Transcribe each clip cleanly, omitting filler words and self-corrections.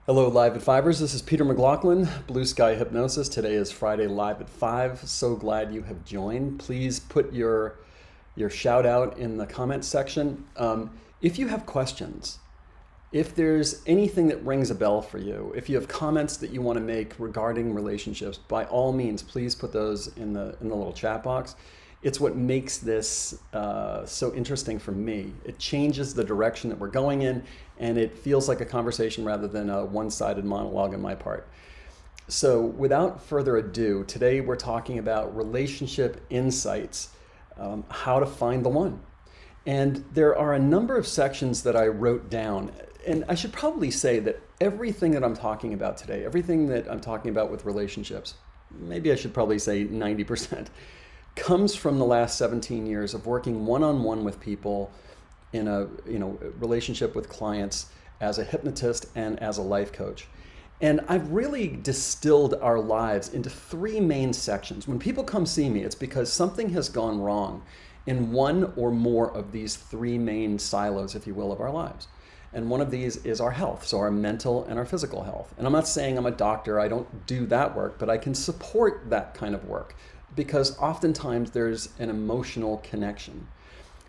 Hello, Live at Fivers. This is Peter McLaughlin, BlueSky Hypnosis. Today is Friday, Live at 5. So glad you have joined. Please put your shout out in the comments section. If you have questions, if there's anything that rings a bell for you, if you have comments that you want to make regarding relationships, by all means, please put those in the little chat box. It's what makes this so interesting for me. It changes the direction that we're going in, and it feels like a conversation rather than a one-sided monologue on my part. So without further ado, today we're talking about relationship insights, how to find the one. And there are a number of sections that I wrote down. And I should probably say that everything that I'm talking about today, everything that I'm talking about with relationships, maybe I should probably say 90%, comes from the last 17 years of working one-on-one with people in a relationship with clients as a hypnotist and as a life coach. And I've really distilled our lives into three main sections. When people come see me, it's because something has gone wrong in one or more of these three main silos, if you will, of our lives. And one of these is our health, so our mental and our physical health. And I'm not saying I'm a doctor, I don't do that work, but I can support that kind of work because oftentimes there's an emotional connection.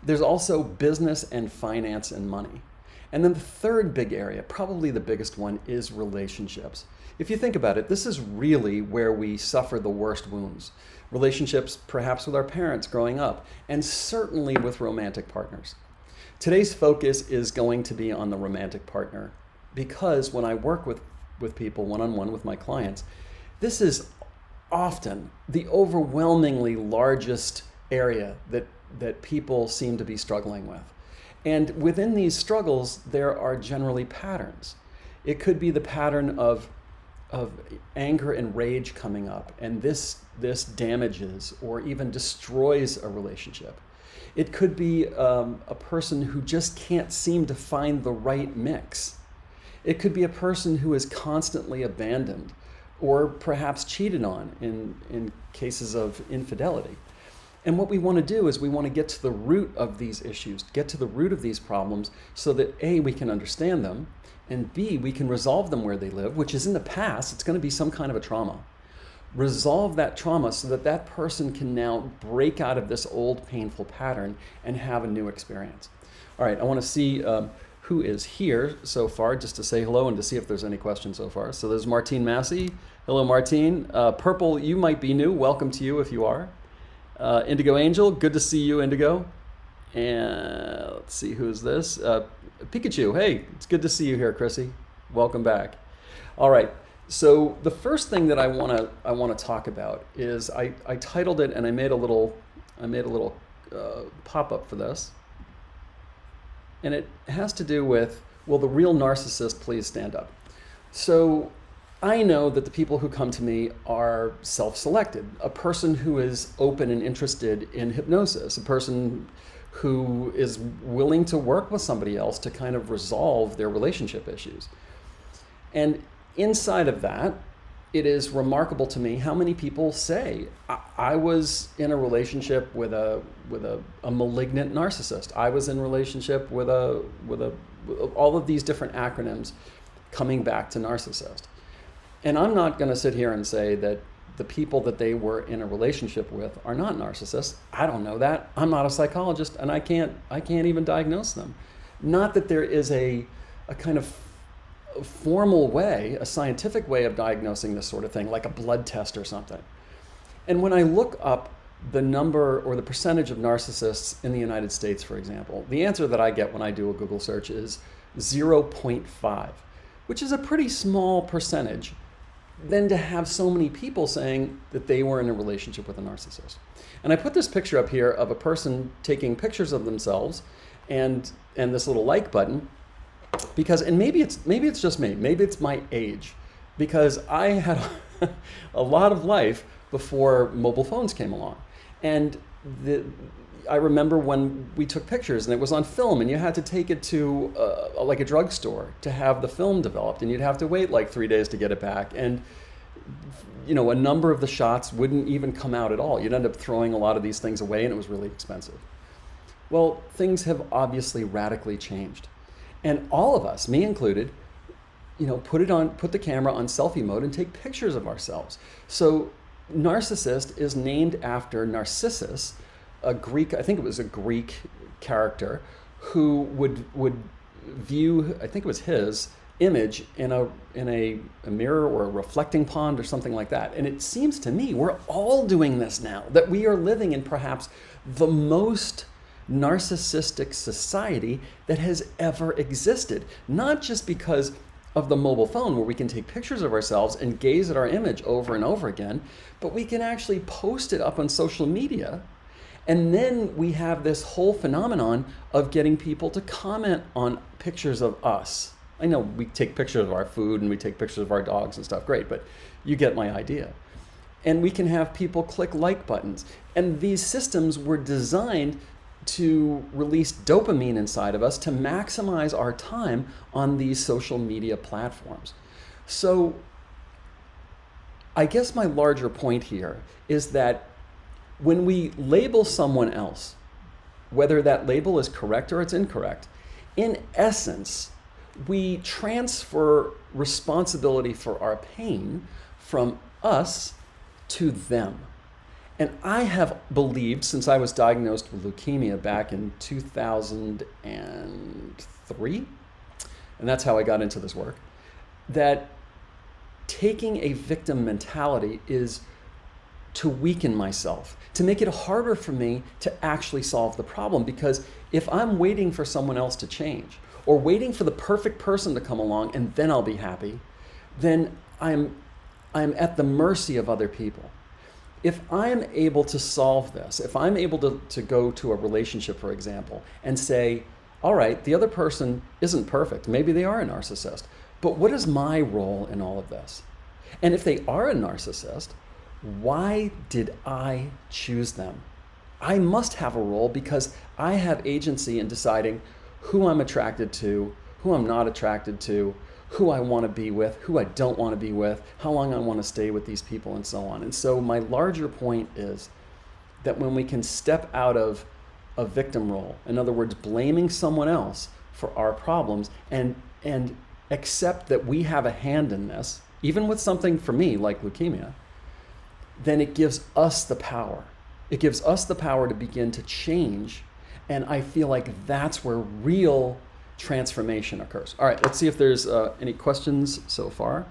There's also business and finance and money. And then the third big area, probably the biggest one, is relationships. If you think about it, this is really where we suffer the worst wounds. Relationships perhaps with our parents growing up, and certainly with romantic partners. Today's focus is going to be on the romantic partner because when I work with people one-on-one with my clients, this is often the overwhelmingly largest area that people seem to be struggling with. And within these struggles, there are generally patterns. It could be the pattern of anger and rage coming up, and this damages or even destroys a relationship. It could be a person who just can't seem to find the right mix. It could be a person who is constantly abandoned or perhaps cheated on in cases of infidelity. And what we want to do is we want to get to the root of these issues, get to the root of these problems so that A, we can understand them, and B, we can resolve them where they live, which is in the past. It's going to be some kind of a trauma. Resolve that trauma so that that person can now break out of this old painful pattern and have a new experience. All right, I want to see who is here so far, just to say hello and to see if there's any questions so far. So there's Martine Massey. Hello, Martine. Purple, you might be new. Welcome to you if you are. Indigo Angel, good to see you, Indigo. And let's see, who's this? Pikachu, hey, it's good to see you here, Chrissy. Welcome back. All right, so the first thing that I want to talk about is I titled it, and I made a little pop-up for this. And it has to do with, will the real narcissist please stand up? So I know that the people who come to me are self-selected. A person who is open and interested in hypnosis, a person who is willing to work with somebody else to kind of resolve their relationship issues. And inside of that, it is remarkable to me how many people say, I was in a relationship with a malignant narcissist. I was in a relationship with all of these different acronyms coming back to narcissist. And I'm not going to sit here and say that the people that they were in a relationship with are not narcissists. I don't know that. I'm not a psychologist, and I can't even diagnose them. Not that there is a kind of formal way, a scientific way of diagnosing this sort of thing, like a blood test or something. And when I look up the number or the percentage of narcissists in the United States, for example, the answer that I get when I do a Google search is 0.5, which is a pretty small percentage. Then to have so many people saying that they were in a relationship with a narcissist. And I put this picture up here of a person taking pictures of themselves and this little like button, because, and maybe it's just me, maybe it's my age, because I had a lot of life before mobile phones came along. And I remember when we took pictures and it was on film, and you had to take it to like a drugstore to have the film developed, and you'd have to wait like 3 days to get it back. And a number of the shots wouldn't even come out at all. You'd end up throwing a lot of these things away, and it was really expensive. Well, things have obviously radically changed. And all of us, me included, put the camera on selfie mode and take pictures of ourselves. So Narcissist is named after Narcissus, a Greek, I think it was a Greek character who would view, I think it was his image in a mirror or a reflecting pond or something like that. And it seems to me we're all doing this now, that we are living in perhaps the most narcissistic society that has ever existed. Not just because of the mobile phone where we can take pictures of ourselves and gaze at our image over and over again, but we can actually post it up on social media. And then we have this whole phenomenon of getting people to comment on pictures of us. I know we take pictures of our food and we take pictures of our dogs and stuff, great, but you get my idea. And we can have people click like buttons. And these systems were designed to release dopamine inside of us to maximize our time on these social media platforms. So I guess my larger point here is that when we label someone else, whether that label is correct or it's incorrect, in essence, we transfer responsibility for our pain from us to them. And I have believed, since I was diagnosed with leukemia back in 2003, and that's how I got into this work, that taking a victim mentality is to weaken myself, to make it harder for me to actually solve the problem. Because if I'm waiting for someone else to change, or waiting for the perfect person to come along and then I'll be happy, then I'm at the mercy of other people. If I'm able to solve this, if I'm able to go to a relationship, for example, and say, all right, the other person isn't perfect, maybe they are a narcissist, but what is my role in all of this? And if they are a narcissist, why did I choose them? I must have a role because I have agency in deciding who I'm attracted to, who I'm not attracted to, who I want to be with, who I don't want to be with, how long I want to stay with these people, and so on. And so my larger point is that when we can step out of a victim role, in other words, blaming someone else for our problems, and accept that we have a hand in this, even with something for me like leukemia, then it gives us the power. It gives us the power to begin to change. And I feel like that's where real transformation occurs. All right, let's see if there's any questions so far.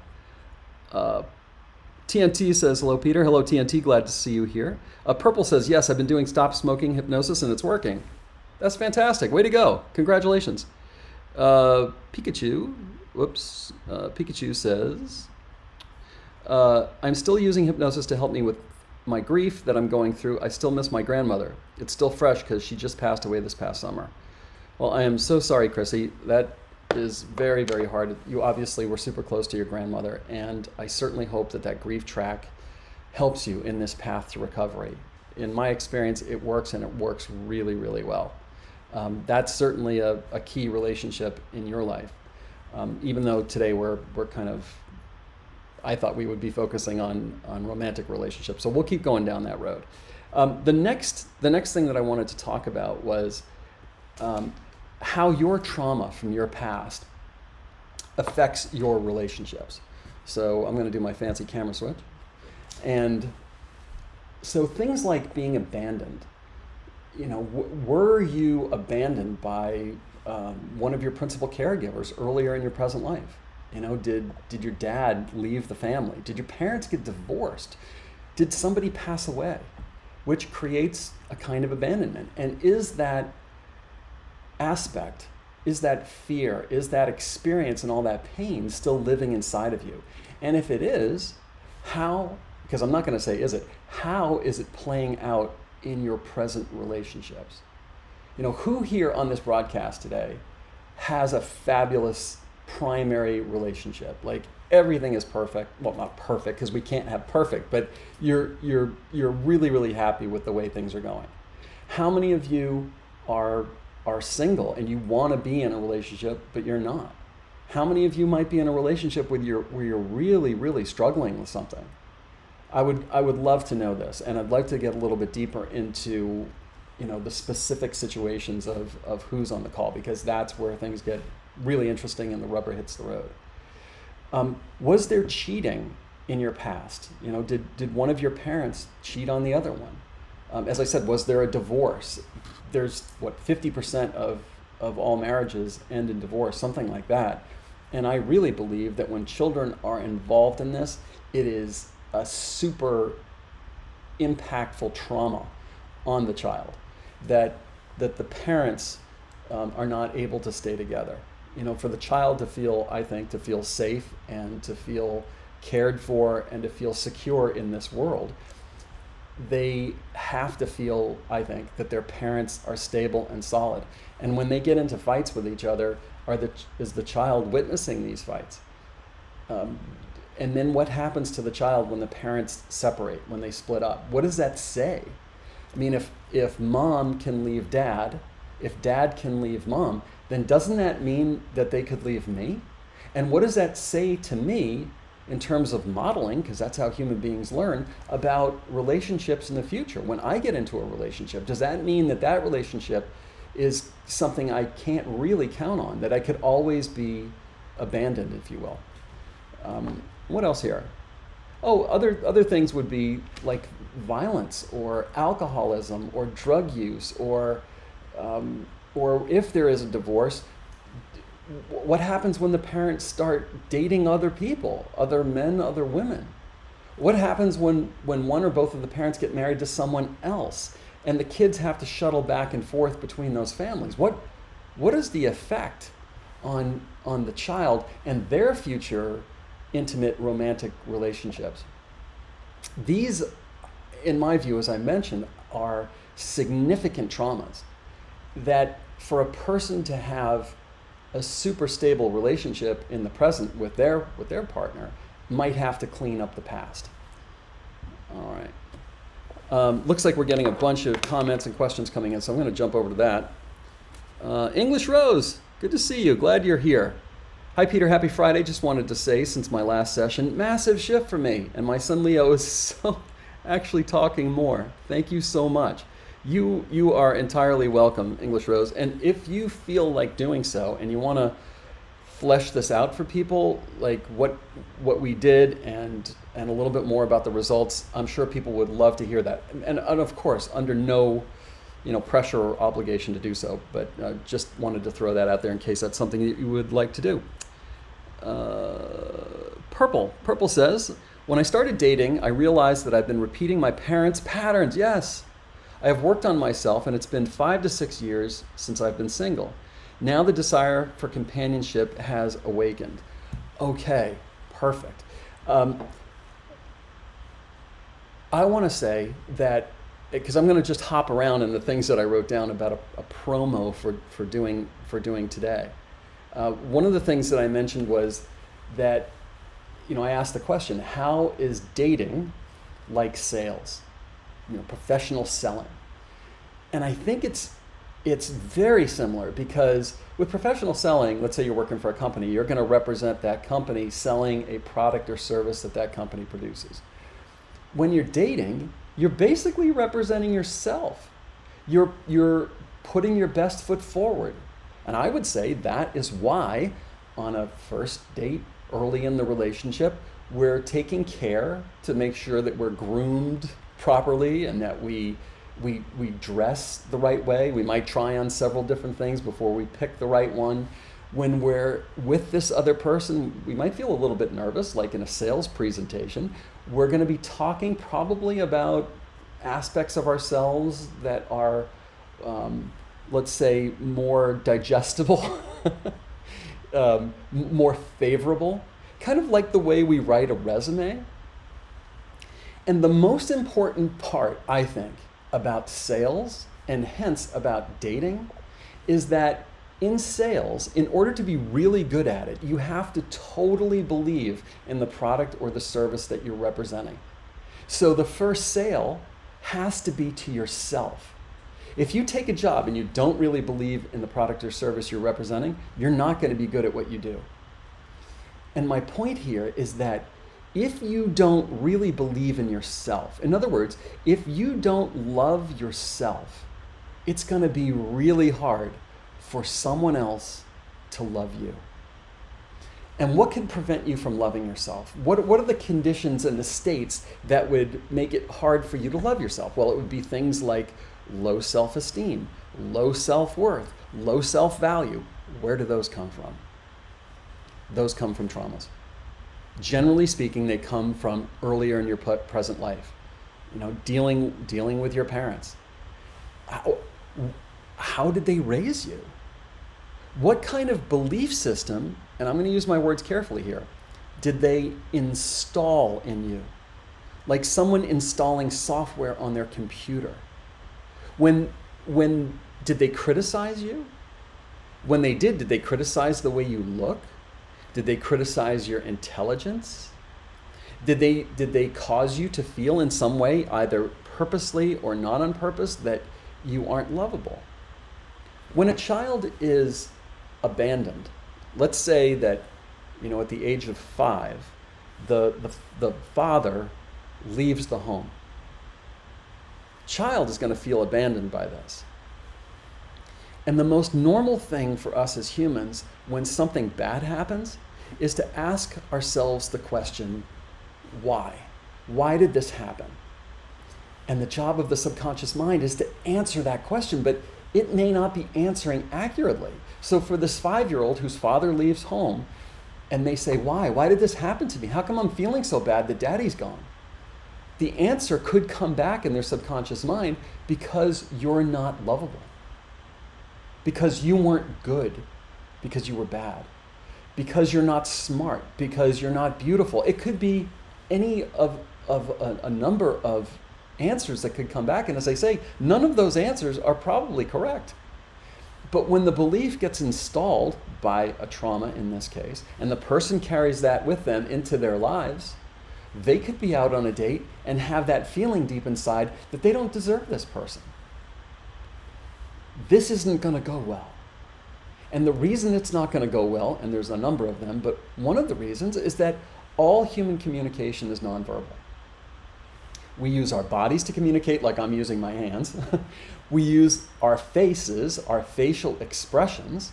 TNT says, hello, Peter. Hello, TNT. Glad to see you here. Purple says, yes, I've been doing stop smoking hypnosis and it's working. That's fantastic. Way to go. Congratulations. Pikachu says, I'm still using hypnosis to help me with my grief that I'm going through. I still miss my grandmother. It's still fresh because she just passed away this past summer. Well, I am so sorry, Chrissy. That is very, very hard. You obviously were super close to your grandmother, and I certainly hope that that grief track helps you in this path to recovery. In my experience, it works, and it works really, really well. That's certainly a key relationship in your life. Even though today we're kind of, I thought we would be focusing on romantic relationships. So we'll keep going down that road. The next thing that I wanted to talk about was how your trauma from your past affects your relationships. So I'm going to do my fancy camera switch. And so things like being abandoned, were you abandoned by one of your principal caregivers earlier in your present life? Did your dad leave the family? Did your parents get divorced? Did somebody pass away? Which creates a kind of abandonment. And is that aspect, is that fear, is that experience and all that pain still living inside of you? And if it is, how, because I'm not going to say is it, how is it playing out in your present relationships? Who here on this broadcast today has a fabulous primary relationship? Like everything is perfect. Well, not perfect because we can't have perfect, but you're really, really happy with the way things are going. How many of you are single and you want to be in a relationship, but you're not? How many of you might be in a relationship where you're really, really struggling with something? I would love to know this, and I'd like to get a little bit deeper into the specific situations of who's on the call, because that's where things get really interesting and the rubber hits the road. Was there cheating in your past? Did one of your parents cheat on the other one? As I said, was there a divorce? There's 50% of all marriages end in divorce, something like that. And I really believe that when children are involved in this, it is a super impactful trauma on the child that the parents are not able to stay together. For the child to feel safe and to feel cared for and to feel secure in this world, they have to feel, I think, that their parents are stable and solid. And when they get into fights with each other, is the child witnessing these fights? And then what happens to the child when the parents separate, when they split up? What does that say? I mean, if mom can leave dad, if dad can leave mom, then doesn't that mean that they could leave me? And what does that say to me in terms of modeling, because that's how human beings learn, about relationships in the future? When I get into a relationship, does that mean that relationship is something I can't really count on, that I could always be abandoned, if you will? What else here? Oh, other things would be like violence or alcoholism or drug use or if there is a divorce, what happens when the parents start dating other people, other men, other women? What happens when one or both of the parents get married to someone else and the kids have to shuttle back and forth between those families? What is the effect on the child and their future intimate romantic relationships? These, in my view, as I mentioned, are significant traumas that for a person to have a super stable relationship in the present with their partner might have to clean up the past. All right. Looks like we're getting a bunch of comments and questions coming in, so I'm going to jump over to that. English Rose, good to see you. Glad you're here. Hi, Peter. Happy Friday. Just wanted to say, since my last session, massive shift for me, and my son Leo is so actually talking more. Thank you so much. You are entirely welcome, English Rose. And if you feel like doing so and you want to flesh this out for people, like what we did and a little bit more about the results, I'm sure people would love to hear that. And of course, under no pressure or obligation to do so, but just wanted to throw that out there in case that's something that you would like to do. Purple says, when I started dating, I realized that I've been repeating my parents' patterns. Yes. I have worked on myself, and it's been 5 to 6 years since I've been single. Now the desire for companionship has awakened. Okay, perfect. I want to say that, because I'm going to just hop around in the things that I wrote down about a promo for doing today. One of the things that I mentioned was that, I asked the question, how is dating like sales? Professional selling. And I think it's very similar, because with professional selling, let's say you're working for a company, you're going to represent that company selling a product or service that company produces. When you're dating, you're basically representing yourself. You're putting your best foot forward. And I would say that is why on a first date early in the relationship, we're taking care to make sure that we're groomed properly and that we dress the right way. We might try on several different things before we pick the right one. When we're with this other person, we might feel a little bit nervous, like in a sales presentation. We're going to be talking probably about aspects of ourselves that are, let's say, more digestible, more favorable, kind of like the way we write a resume. And the most important part, I think, about sales and hence about dating is that in sales, in order to be really good at it, you have to totally believe in the product or the service that you're representing. So the first sale has to be to yourself. If you take a job and you don't really believe in the product or service you're representing, you're not going to be good at what you do. And my point here is that if you don't really believe in yourself, in other words, if you don't love yourself, it's going to be really hard for someone else to love you. And what can prevent you from loving yourself? What are the conditions and the states that would make it hard for you to love yourself? Well, it would be things like low self-esteem, low self-worth, low self-value. Where do those come from? Those come from traumas. Generally speaking, they come from earlier in your present life. You know, dealing with your parents. How did they raise you? What kind of belief system, and I'm going to use my words carefully here, did they install in you? Like someone installing software on their computer. When did they criticize you? When they did they criticize the way you look? Did they criticize your intelligence? Did they cause you to feel in some way, either purposely or not on purpose, that you aren't lovable? When a child is abandoned, let's say that, you know, at the age of 5, the father leaves the home. Child is going to feel abandoned by this. And the most normal thing for us as humans when something bad happens is to ask ourselves the question, why? Why did this happen? And the job of the subconscious mind is to answer that question, but it may not be answering accurately. So for this 5-year-old whose father leaves home and they say, why? Why did this happen to me? How come I'm feeling so bad that daddy's gone? The answer could come back in their subconscious mind because you're not lovable. Because you weren't good, because you were bad. Because you're not smart, because you're not beautiful. It could be any of a number of answers that could come back. And as I say, none of those answers are probably correct. But when the belief gets installed by a trauma in this case, and the person carries that with them into their lives, they could be out on a date and have that feeling deep inside that they don't deserve this person. This isn't going to go well. And the reason it's not going to go well, and there's a number of them, but one of the reasons is that all human communication is nonverbal. We use our bodies to communicate, like I'm using my hands. We use our faces, our facial expressions.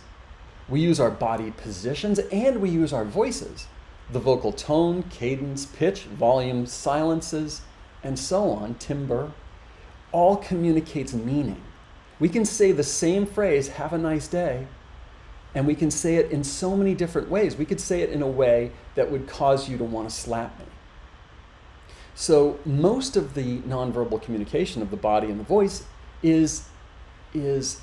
We use our body positions, and we use our voices. The vocal tone, cadence, pitch, volume, silences, and so on, timbre, all communicates meaning. We can say the same phrase, have a nice day, and we can say it in so many different ways. We could say it in a way that would cause you to want to slap me. So most of the nonverbal communication of the body and the voice is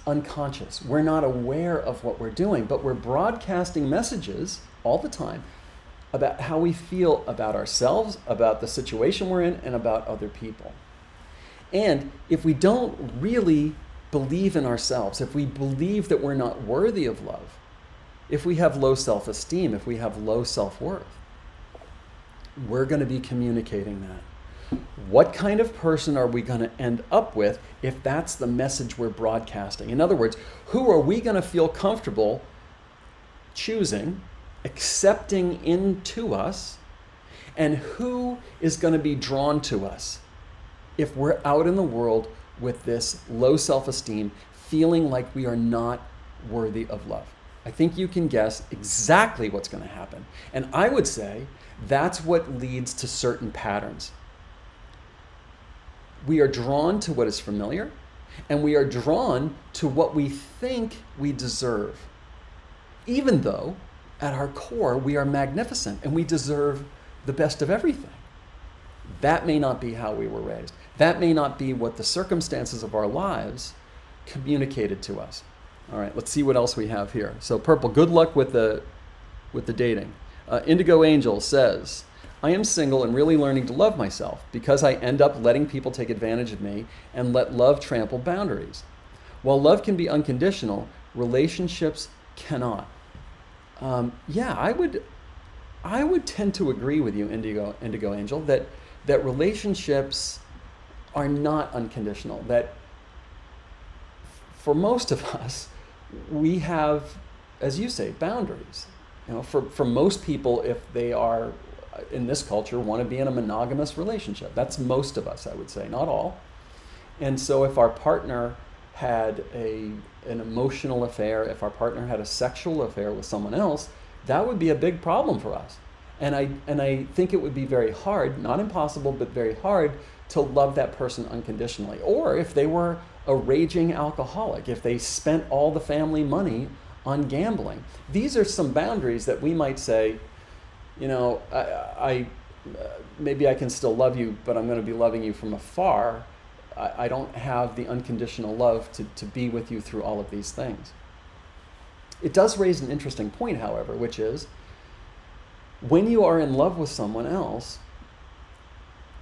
unconscious. We're not aware of what we're doing, but we're broadcasting messages all the time about how we feel about ourselves, about the situation we're in, and about other people. And if we don't really believe in ourselves, if we believe that we're not worthy of love, if we have low self-esteem, if we have low self-worth, we're going to be communicating that. What kind of person are we going to end up with if that's the message we're broadcasting? In other words, who are we going to feel comfortable choosing, accepting into us, and who is going to be drawn to us if we're out in the world with this low self-esteem, feeling like we are not worthy of love? I think you can guess exactly what's going to happen. And I would say that's what leads to certain patterns. We are drawn to what is familiar, and we are drawn to what we think we deserve, even though at our core we are magnificent and we deserve the best of everything. That may not be how we were raised. That may not be what the circumstances of our lives communicated to us. All right, let's see what else we have here. So Purple, good luck with the dating. Indigo Angel says, I am single and really learning to love myself because I end up letting people take advantage of me and let love trample boundaries. While love can be unconditional, relationships cannot. Yeah, I would tend to agree with you, Indigo Angel, that relationships are not unconditional. That for most of us, we have, as you say, boundaries. You know, for most people, if they are in this culture, want to be in a monogamous relationship. That's most of us, I would say, not all. And so if our partner had an emotional affair, if our partner had a sexual affair with someone else, that would be a big problem for us. And I think it would be very hard, not impossible, but very hard to love that person unconditionally. Or if they were a raging alcoholic, if they spent all the family money on gambling. These are some boundaries that we might say, you know, maybe I can still love you, but I'm going to be loving you from afar. I don't have the unconditional love to be with you through all of these things. It does raise an interesting point, however, which is, when you are in love with someone else,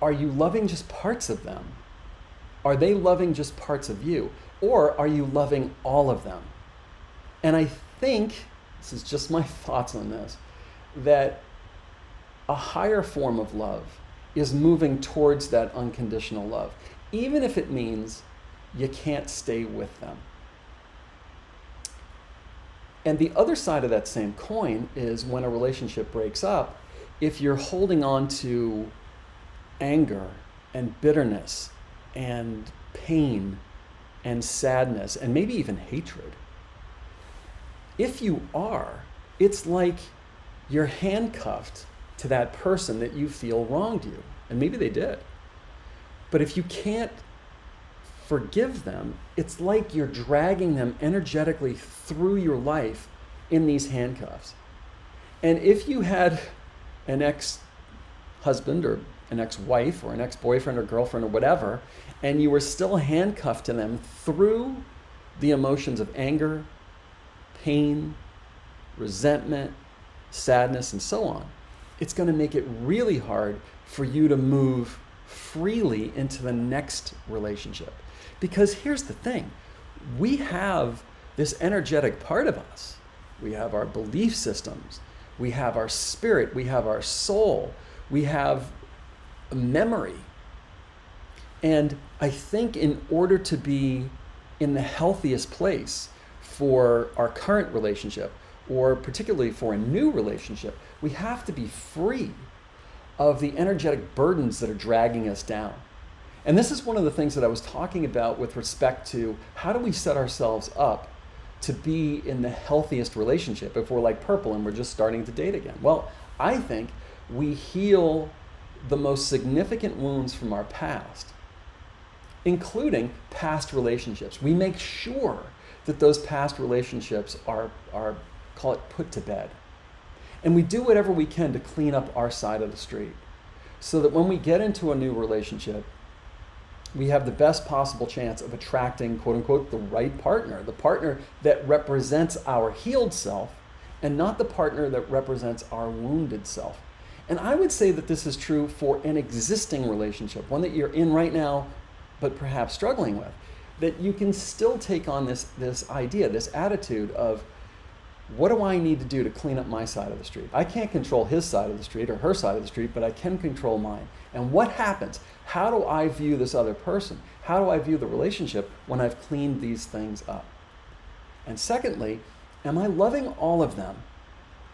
are you loving just parts of them? Are they loving just parts of you? Or are you loving all of them? And I think, this is just my thoughts on this, that a higher form of love is moving towards that unconditional love, even if it means you can't stay with them. And the other side of that same coin is when a relationship breaks up, if you're holding on to anger and bitterness and pain and sadness and maybe even hatred, if you are, it's like you're handcuffed to that person that you feel wronged you. And maybe they did. But if you can't forgive them, it's like you're dragging them energetically through your life in these handcuffs. And if you had an ex-husband or an ex-wife or an ex-boyfriend or girlfriend or whatever, and you were still handcuffed to them through the emotions of anger, pain, resentment, sadness, and so on, it's going to make it really hard for you to move freely into the next relationship. Because here's the thing, we have this energetic part of us. We have our belief systems, we have our spirit, we have our soul, we have a memory. And I think in order to be in the healthiest place for our current relationship, or particularly for a new relationship, we have to be free of the energetic burdens that are dragging us down. And this is one of the things that I was talking about with respect to how do we set ourselves up to be in the healthiest relationship if we're like Purple and we're just starting to date again. Well, I think we heal the most significant wounds from our past, including past relationships. We make sure that those past relationships are call it put to bed. And we do whatever we can to clean up our side of the street so that when we get into a new relationship, we have the best possible chance of attracting, quote unquote, the right partner, the partner that represents our healed self and not the partner that represents our wounded self. And I would say that this is true for an existing relationship, one that you're in right now, but perhaps struggling with, that you can still take on this idea, this attitude of, what do I need to do to clean up my side of the street? I can't control his side of the street or her side of the street, but I can control mine. And what happens? How do I view this other person? How do I view the relationship when I've cleaned these things up? And secondly, am I loving all of them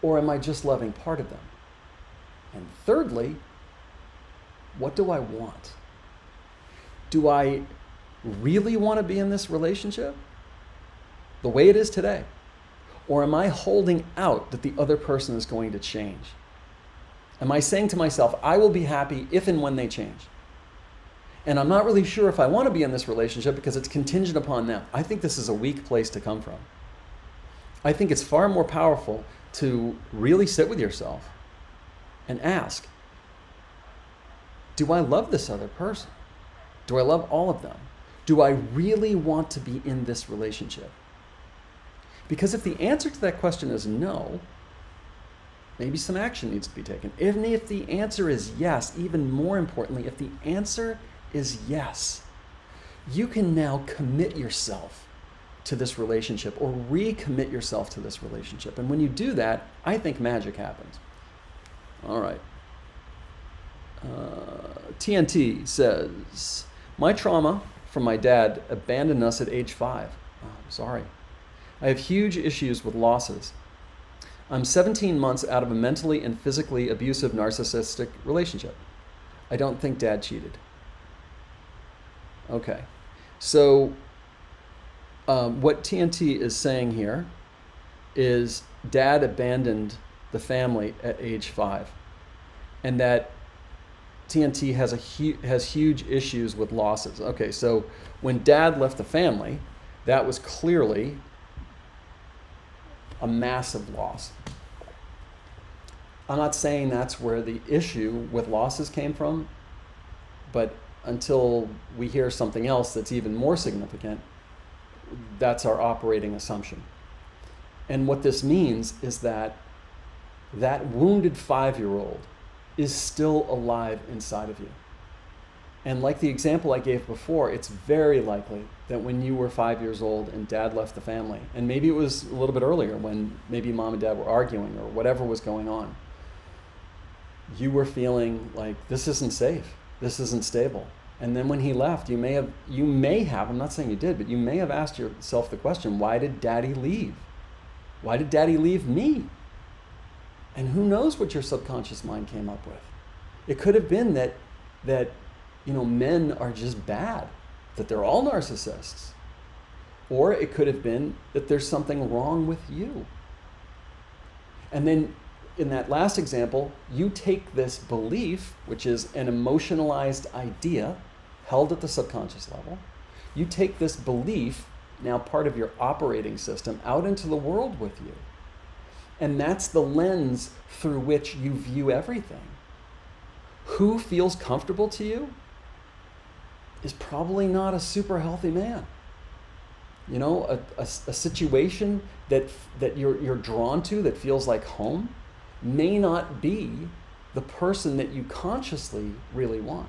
or am I just loving part of them? And thirdly, what do I want? Do I really want to be in this relationship the way it is today? Or am I holding out that the other person is going to change? Am I saying to myself, I will be happy if and when they change? And I'm not really sure if I want to be in this relationship because it's contingent upon them. I think this is a weak place to come from. I think it's far more powerful to really sit with yourself and ask, do I love this other person? Do I love all of them? Do I really want to be in this relationship? Because if the answer to that question is no, maybe some action needs to be taken. Even if the answer is yes, even more importantly, if the answer is yes, you can now commit yourself to this relationship or recommit yourself to this relationship. And when you do that, I think magic happens. All right. TNT says, my trauma from my dad abandoned us at age 5. Oh, I'm sorry. I have huge issues with losses. I'm 17 months out of a mentally and physically abusive narcissistic relationship. I don't think Dad cheated. Okay. So what TNT is saying here is Dad abandoned the family at age 5, and that TNT has huge issues with losses. Okay, so when dad left the family, that was clearly a massive loss. I'm not saying that's where the issue with losses came from, but until we hear something else that's even more significant, that's our operating assumption. And what this means is that that wounded 5-year-old is still alive inside of you. And like the example I gave before, it's very likely that when you were 5 years old and dad left the family, and maybe it was a little bit earlier when maybe mom and dad were arguing or whatever was going on, you were feeling like this isn't safe, this isn't stable. And then when he left, you may have, I'm not saying you did, but you may have asked yourself the question, why did daddy leave? Why did daddy leave me? And who knows what your subconscious mind came up with? It could have been that men are just bad, that they're all narcissists. Or it could have been that there's something wrong with you. And then in that last example, you take this belief, which is an emotionalized idea held at the subconscious level, you take this belief, now part of your operating system, out into the world with you. And that's the lens through which you view everything. Who feels comfortable to you is probably not a super healthy man. You know, a situation that you're drawn to that feels like home may not be the person that you consciously really want.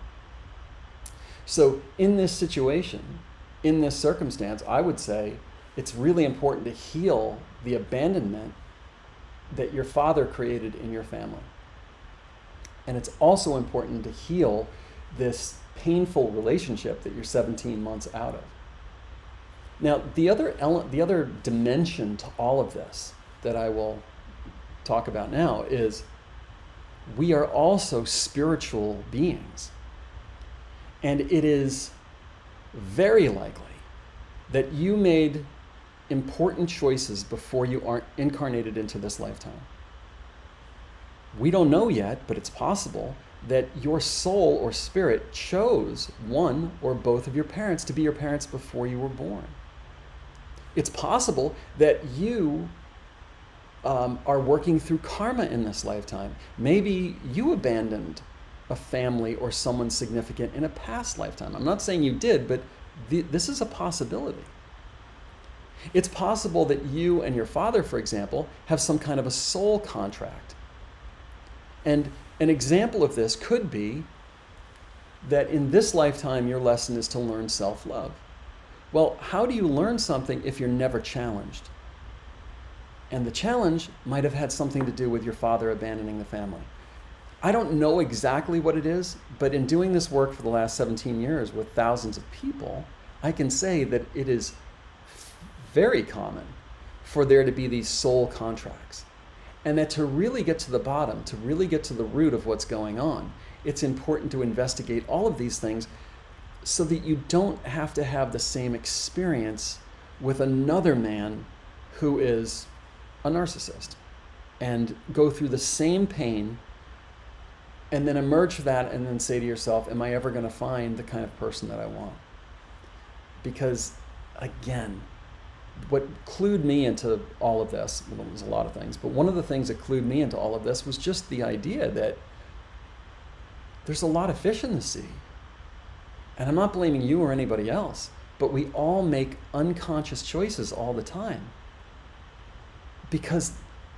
So in this situation, in this circumstance, I would say it's really important to heal the abandonment that your father created in your family. And it's also important to heal this painful relationship that you're 17 months out of. Now, the other dimension to all of this that I will talk about now is we are also spiritual beings. And it is very likely that you made important choices before you aren't incarnated into this lifetime. We don't know yet, but it's possible that your soul or spirit chose one or both of your parents to be your parents before you were born. It's possible that you are working through karma in this lifetime. Maybe you abandoned a family or someone significant in a past lifetime. I'm not saying you did, but this is a possibility. It's possible that you and your father, for example, have some kind of a soul contract. And an example of this could be that in this lifetime, your lesson is to learn self-love. Well, how do you learn something if you're never challenged? And the challenge might have had something to do with your father abandoning the family. I don't know exactly what it is, but in doing this work for the last 17 years with thousands of people, I can say that it is very common for there to be these soul contracts. And that to really get to the bottom, to really get to the root of what's going on, it's important to investigate all of these things so that you don't have to have the same experience with another man who is a narcissist and go through the same pain and then emerge from that and then say to yourself, am I ever going to find the kind of person that I want? Because again, what clued me into all of this, well, there was a lot of things, but one of the things that clued me into all of this was just the idea that there's a lot of fish in the sea. And I'm not blaming you or anybody else, but we all make unconscious choices all the time because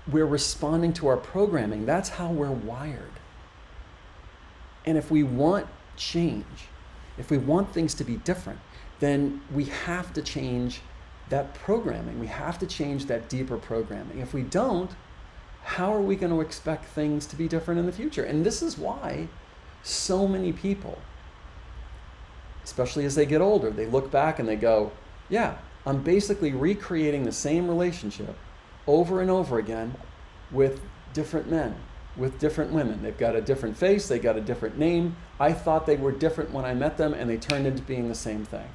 we're responding to our programming. That's how we're wired. And if we want change, if we want things to be different, then we have to change that programming. We have to change that deeper programming. If we don't, how are we going to expect things to be different in the future? And this is why so many people, especially as they get older, they look back and they go, yeah, I'm basically recreating the same relationship over and over again with different men, with different women. They've got a different face, they got a different name. I thought they were different when I met them and they turned into being the same thing.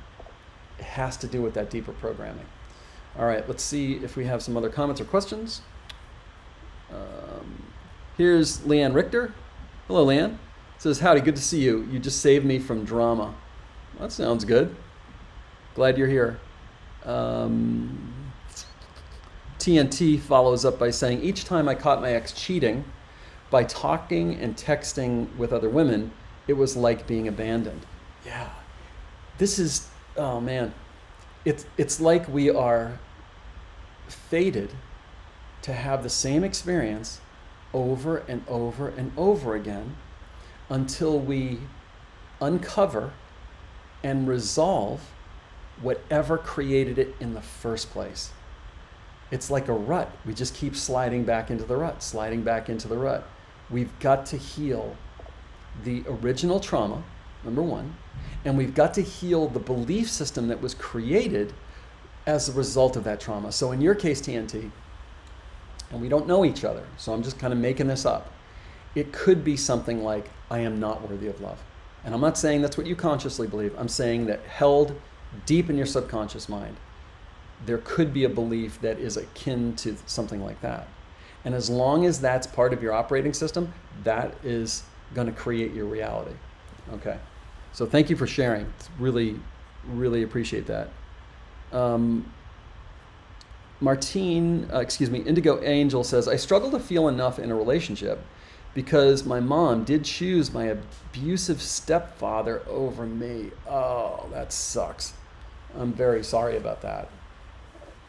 It has to do with that deeper programming. All right, let's see if we have some other comments or questions. Here's Leanne Richter. Hello, Leanne. Says, howdy, good to see you. You just saved me from drama. That sounds good. Glad you're here. TNT follows up by saying, each time I caught my ex cheating by talking and texting with other women, it was like being abandoned. Yeah. This is, oh man. It's like we are fated to have the same experience over and over and over again until we uncover and resolve whatever created it in the first place. It's like a rut. We just keep sliding back into the rut, sliding back into the rut. We've got to heal the original trauma, number one, and we've got to heal the belief system that was created as a result of that trauma. So in your case, TNT, and we don't know each other, so I'm just kind of making this up. It could be something like, I am not worthy of love. And I'm not saying that's what you consciously believe. I'm saying that held deep in your subconscious mind, there could be a belief that is akin to something like that. And as long as that's part of your operating system, that is going to create your reality. Okay. So thank you for sharing. It's really, really appreciate that. Indigo Angel says, I struggle to feel enough in a relationship because my mom did choose my abusive stepfather over me. Oh, that sucks. I'm very sorry about that.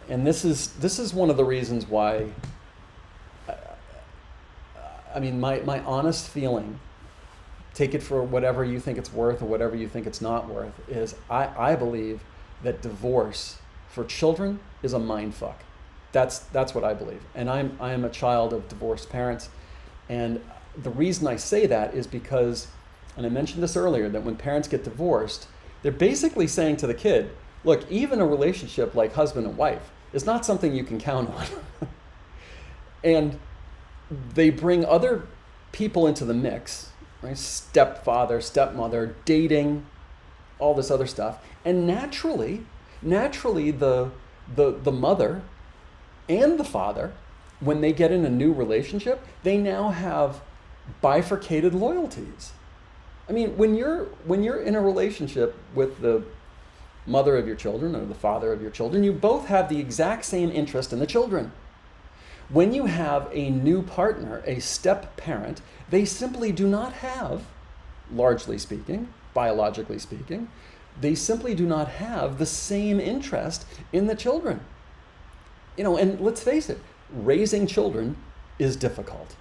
And this is one of the reasons why, I mean, my honest feeling, take it for whatever you think it's worth or whatever you think it's not worth, is I believe that divorce for children is a mind fuck. That's what I believe. And I am a child of divorced parents. And the reason I say that is because, and I mentioned this earlier, that when parents get divorced, they're basically saying to the kid, look, even a relationship like husband and wife is not something you can count on. And they bring other people into the mix, right? Stepfather, stepmother, dating, all this other stuff. And naturally the mother and the father, when they get in a new relationship, they now have bifurcated loyalties. I mean, when you're in a relationship with the mother of your children or the father of your children, you both have the exact same interest in the children. When you have a new partner, a step parent, they simply do not have, largely speaking, biologically speaking, they simply do not have the same interest in the children. You know, and let's face it, raising children is difficult.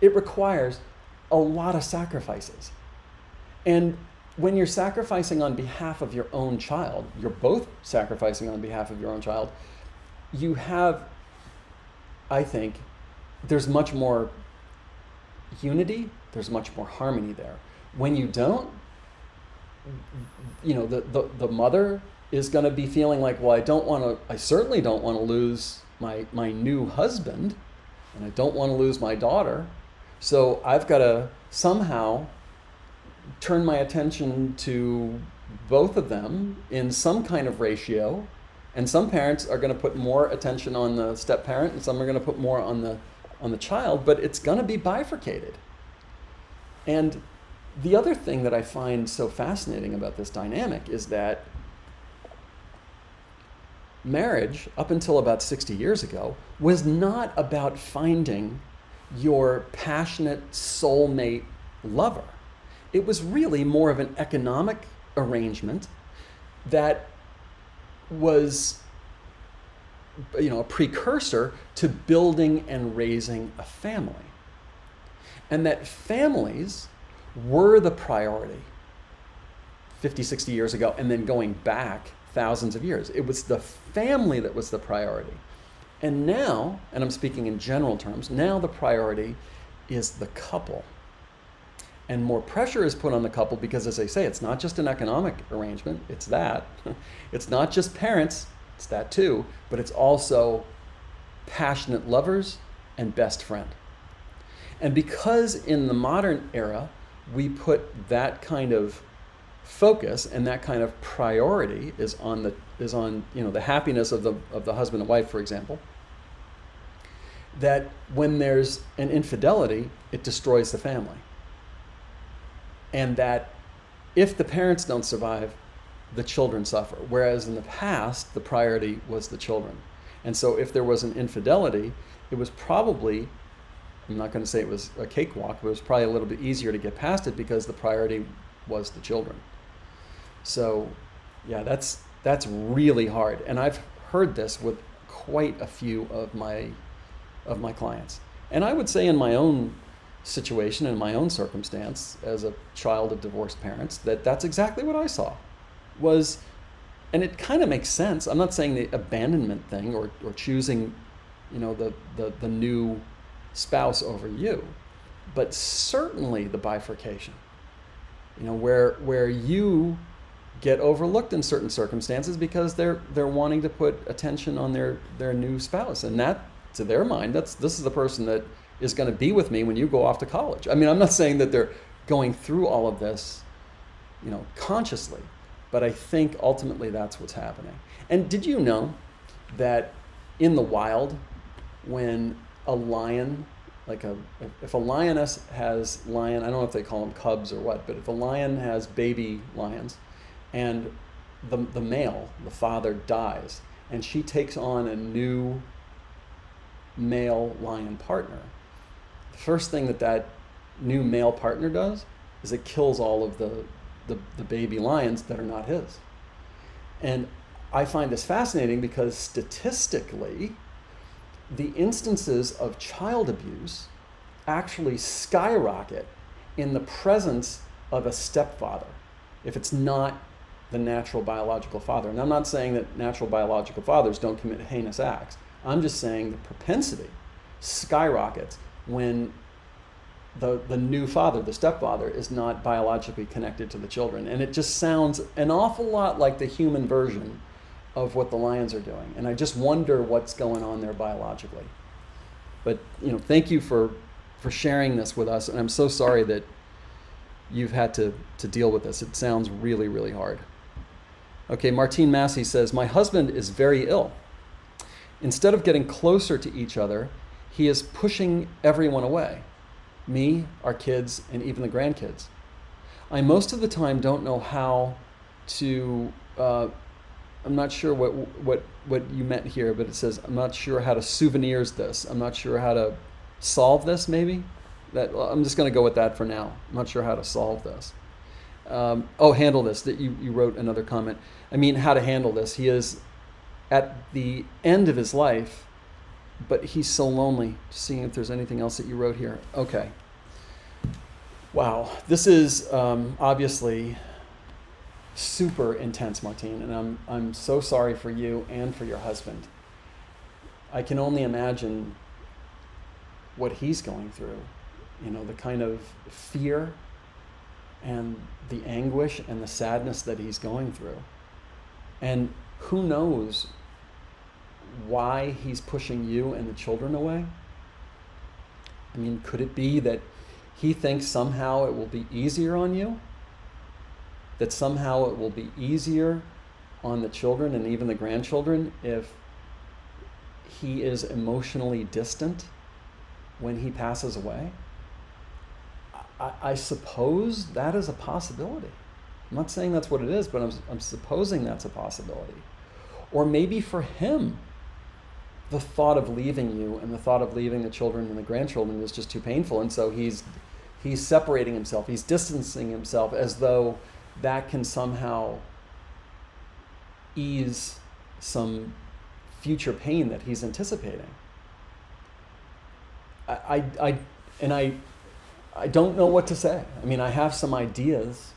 It requires a lot of sacrifices. And when you're sacrificing on behalf of your own child, you're both sacrificing on behalf of your own child, you have, I think, there's much more unity, there's much more harmony there. When you don't, you know, the mother is going to be feeling like, well, I certainly don't want to lose my new husband, and I don't want to lose my daughter, so I've got to somehow turn my attention to both of them in some kind of ratio. And some parents are going to put more attention on the step parent, and some are going to put more on the child, but it's going to be bifurcated. And the other thing that I find so fascinating about this dynamic is that marriage, up until about 60 years ago, was not about finding your passionate soulmate lover. It was really more of an economic arrangement that was, you know, a precursor to building and raising a family. And that families were the priority 50, 60 years ago, and then going back thousands of years. It was the family that was the priority. And now, and I'm speaking in general terms, now the priority is the couple. And more pressure is put on the couple because, as I say, it's not just an economic arrangement, it's that. It's not just parents, it's that too, but it's also passionate lovers and best friend. And because in the modern era, we put that kind of focus and that kind of priority is on you know, the happiness of the husband and wife, for example. that when there's an infidelity, it destroys the family. And that if the parents don't survive, the children suffer. Whereas in the past, the priority was the children. And so if there was an infidelity, it was probably, I'm not going to say it was a cakewalk, but it was probably a little bit easier to get past it because the priority was the children. So yeah, that's really hard. And I've heard this with quite a few of my clients. And I would say in my own situation, in my own circumstance, as a child of divorced parents, that's exactly what I saw. And it kind of makes sense. I'm not saying the abandonment thing or choosing, the new spouse over you, but certainly the bifurcation, where you get overlooked in certain circumstances because they're wanting to put attention on their new spouse, and that, to their mind, this is the person that is going to be with me when you go off to college. I mean, I'm not saying that they're going through all of this, consciously, but I think ultimately that's what's happening. And did you know that in the wild, when a lion, if a lioness has I don't know if they call them cubs or what, but if a lion has baby lions and the male, the father, dies and she takes on a new male lion partner, the first thing that new male partner does is it kills all of the baby lions that are not his. And I find this fascinating because statistically, the instances of child abuse actually skyrocket in the presence of a stepfather, if it's not the natural biological father. And I'm not saying that natural biological fathers don't commit heinous acts. I'm just saying the propensity skyrockets when the new father, the stepfather, is not biologically connected to the children. And it just sounds an awful lot like the human version of what the lions are doing. And I just wonder what's going on there biologically. But thank you for sharing this with us. And I'm so sorry that you've had to deal with this. It sounds really, really hard. Okay, Martine Massey says, my husband is very ill. Instead of getting closer to each other, he is pushing everyone away. Me, our kids, and even the grandkids. I most of the time don't know how to, I'm not sure what you meant here, but it says, I'm not sure how to souvenirs this. I'm not sure how to solve this, maybe? I'm just going to go with that for now. I'm not sure how to solve this. Handle this, that you wrote another comment. I mean, how to handle this. He is at the end of his life, but he's so lonely. Seeing if there's anything else that you wrote here. Okay. Wow. This is obviously super intense, Martine, and I'm so sorry for you and for your husband. I can only imagine what he's going through. The kind of fear and the anguish and the sadness that he's going through. And who knows why he's pushing you and the children away? I mean, could it be that he thinks somehow it will be easier on you? That somehow it will be easier on the children and even the grandchildren if he is emotionally distant when he passes away? I suppose that is a possibility. I'm not saying that's what it is, but I'm supposing that's a possibility. Or maybe for him, the thought of leaving you and the thought of leaving the children and the grandchildren is just too painful, and so he's separating himself, he's distancing himself as though that can somehow ease some future pain that he's anticipating. I don't know what to say. I mean, I have some ideas,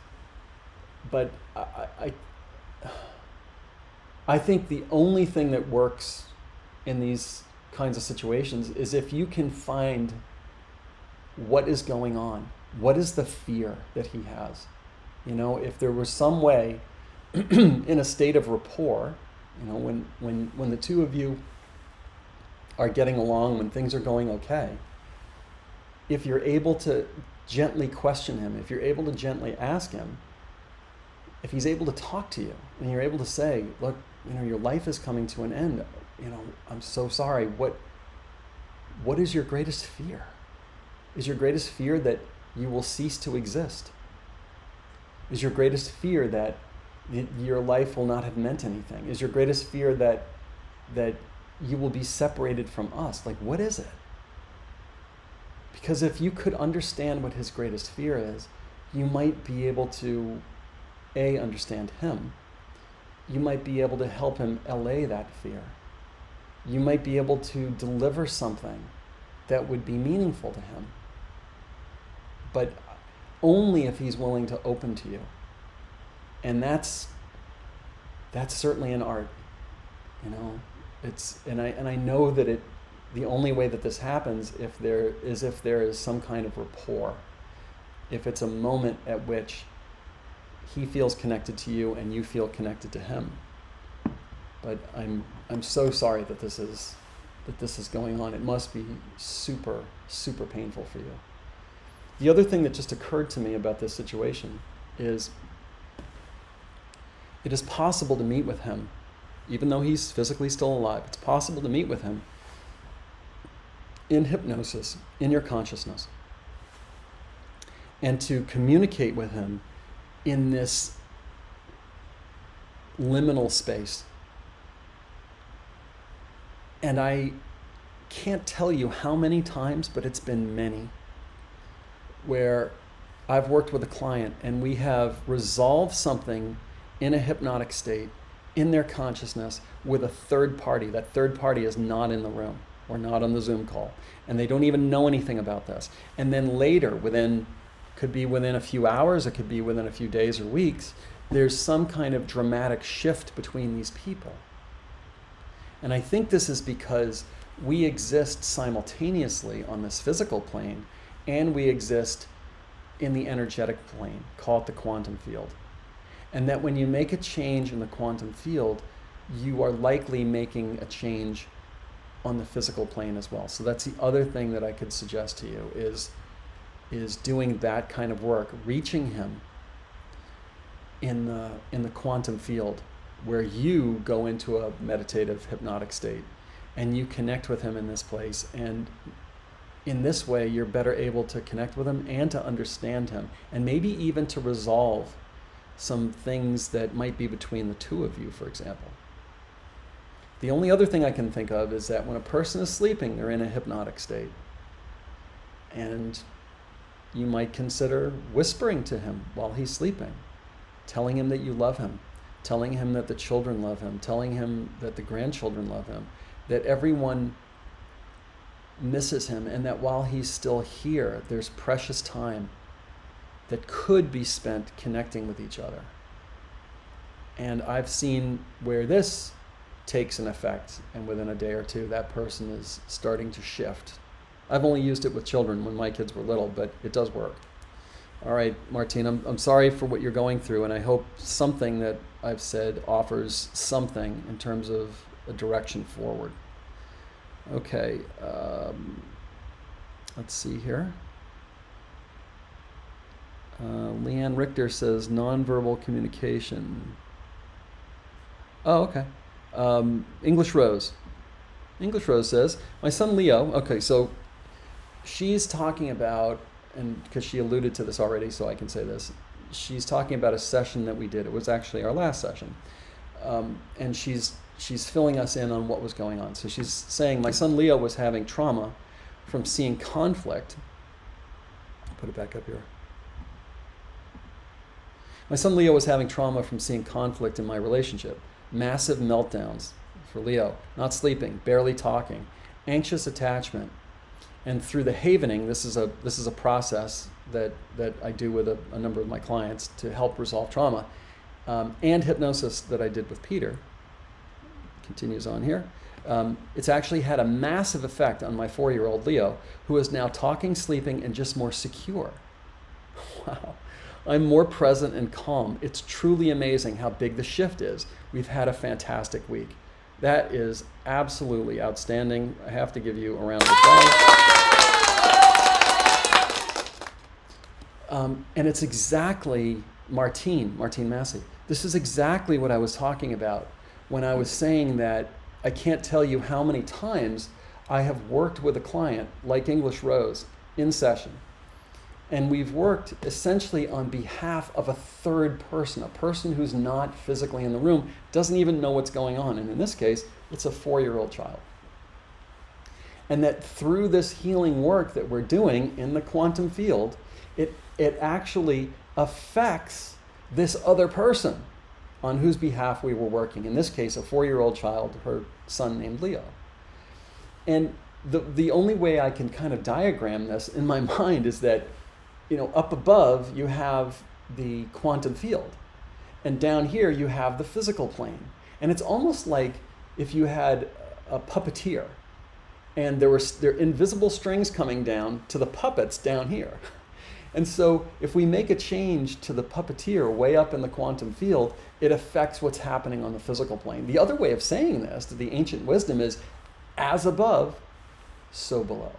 but I think the only thing that works in these kinds of situations is if you can find what is going on, what is the fear that he has. If there was some way in a state of rapport, when the two of you are getting along, when things are going okay, if you're able to gently question him, if you're able to gently ask him, if he's able to talk to you and you're able to say, look, your life is coming to an end, I'm so sorry, what is your greatest fear? Is your greatest fear that you will cease to exist? Is your greatest fear that your life will not have meant anything? Is your greatest fear that you will be separated from us? Like, what is it? Because if you could understand what his greatest fear is, you might be able to, A, understand him. You might be able to help him allay that fear. You might be able to deliver something that would be meaningful to him. But only if he's willing to open to you. And that's certainly an art, you know. And I know that the only way that this happens if there is some kind of rapport, if it's a moment at which he feels connected to you and you feel connected to him. But I'm so sorry that this is going on. It must be super, super painful for you. The other thing that just occurred to me about this situation is it is possible to meet with him, even though he's physically still alive. It's possible to meet with him in hypnosis, in your consciousness, and to communicate with him in this liminal space. And I can't tell you how many times, but it's been many, where I've worked with a client and we have resolved something in a hypnotic state, in their consciousness, with a third party. That third party is not in the room or not on the Zoom call, and they don't even know anything about this. And then later, could be within a few hours, it could be within a few days or weeks, there's some kind of dramatic shift between these people. And I think this is because we exist simultaneously on this physical plane, and we exist in the energetic plane, call it the quantum field. And that when you make a change in the quantum field, you are likely making a change on the physical plane as well. So that's the other thing that I could suggest to you is doing that kind of work, reaching him in the quantum field, where you go into a meditative hypnotic state and you connect with him in this place. And in this way, you're better able to connect with him and to understand him, and maybe even to resolve some things that might be between the two of you, for example. The only other thing I can think of is that when a person is sleeping, they're in a hypnotic state. And you might consider whispering to him while he's sleeping, telling him that you love him, telling him that the children love him, telling him that the grandchildren love him, that everyone misses him, and that while he's still here, there's precious time that could be spent connecting with each other. And I've seen where this takes an effect, and within a day or two, that person is starting to shift. I've only used it with children when my kids were little, but it does work. All right, Martine, I'm sorry for what you're going through, and I hope something that I've said offers something in terms of a direction forward. Okay, let's see here. Leanne Richter says nonverbal communication. Oh, okay. English Rose. English Rose says, my son Leo, okay, so she's talking about, and because she alluded to this already, so I can say this, she's talking about a session that we did. It was actually our last session. And she's filling us in on what was going on. So she's saying, my son Leo was having trauma from seeing conflict. I'll put it back up here. My son Leo was having trauma from seeing conflict in my relationship. Massive meltdowns for Leo, not sleeping, barely talking, anxious attachment. And through the havening, this is a process that I do with a number of my clients to help resolve trauma, and hypnosis that I did with Peter. Continues on here. It's actually had a massive effect on my 4-year-old Leo, who is now talking, sleeping, and just more secure. Wow. I'm more present and calm. It's truly amazing how big the shift is. We've had a fantastic week. That is absolutely outstanding. I have to give you a round of applause. And it's exactly Martine Massey. This is exactly what I was talking about when I was saying that I can't tell you how many times I have worked with a client like English Rose in session, and we've worked essentially on behalf of a third person, a person who's not physically in the room, doesn't even know what's going on. And in this case, it's a 4-year-old child. And that through this healing work that we're doing in the quantum field, it actually affects this other person on whose behalf we were working. In this case, a 4-year-old child, her son named Leo. And the only way I can kind of diagram this in my mind is that, up above you have the quantum field, and down here you have the physical plane. And it's almost like if you had a puppeteer, and there are invisible strings coming down to the puppets down here. And so if we make a change to the puppeteer way up in the quantum field, it affects what's happening on the physical plane. The other way of saying this, to the ancient wisdom, is as above, so below.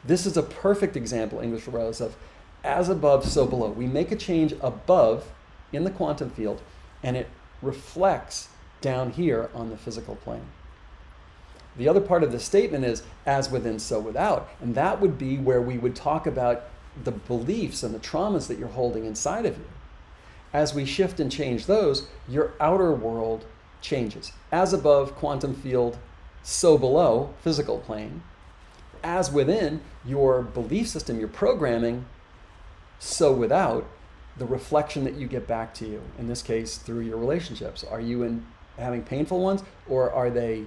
This is a perfect example, English Rose, of as above, so below. We make a change above in the quantum field, and it reflects down here on the physical plane. The other part of the statement is as within, so without. And that would be where we would talk about the beliefs and the traumas that you're holding inside of you. As we shift and change those, your outer world changes. As above, quantum field, so below, physical plane. As within, your belief system, your programming, so without, the reflection that you get back to you, in this case, through your relationships. Are you having painful ones, or are they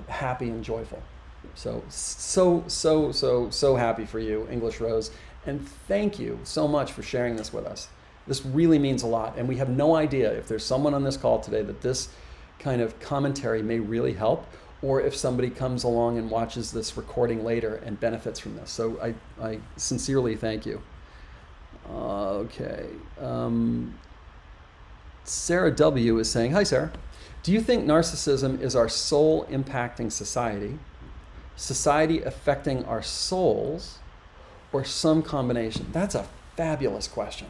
happy and joyful? So happy for you, English Rose. And thank you so much for sharing this with us. This really means a lot. And we have no idea if there's someone on this call today that this kind of commentary may really help, or if somebody comes along and watches this recording later and benefits from this. So I sincerely thank you. Okay. Sarah W. is saying, hi, Sarah. Do you think narcissism is our soul impacting society, society affecting our souls, or some combination? That's a fabulous question.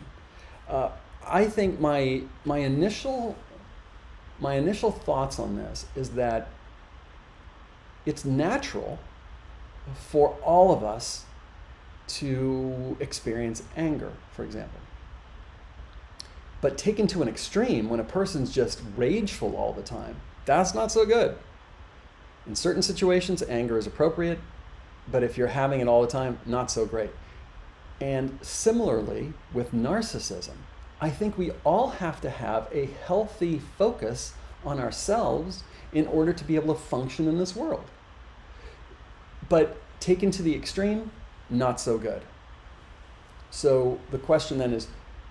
I think my initial thoughts on this is that it's natural for all of us to experience anger, for example. But taken to an extreme, when a person's just rageful all the time, that's not so good. In certain situations, anger is appropriate, but if you're having it all the time, not so great. And similarly, with narcissism, I think we all have to have a healthy focus on ourselves in order to be able to function in this world. But taken to the extreme, not so good. So the question then is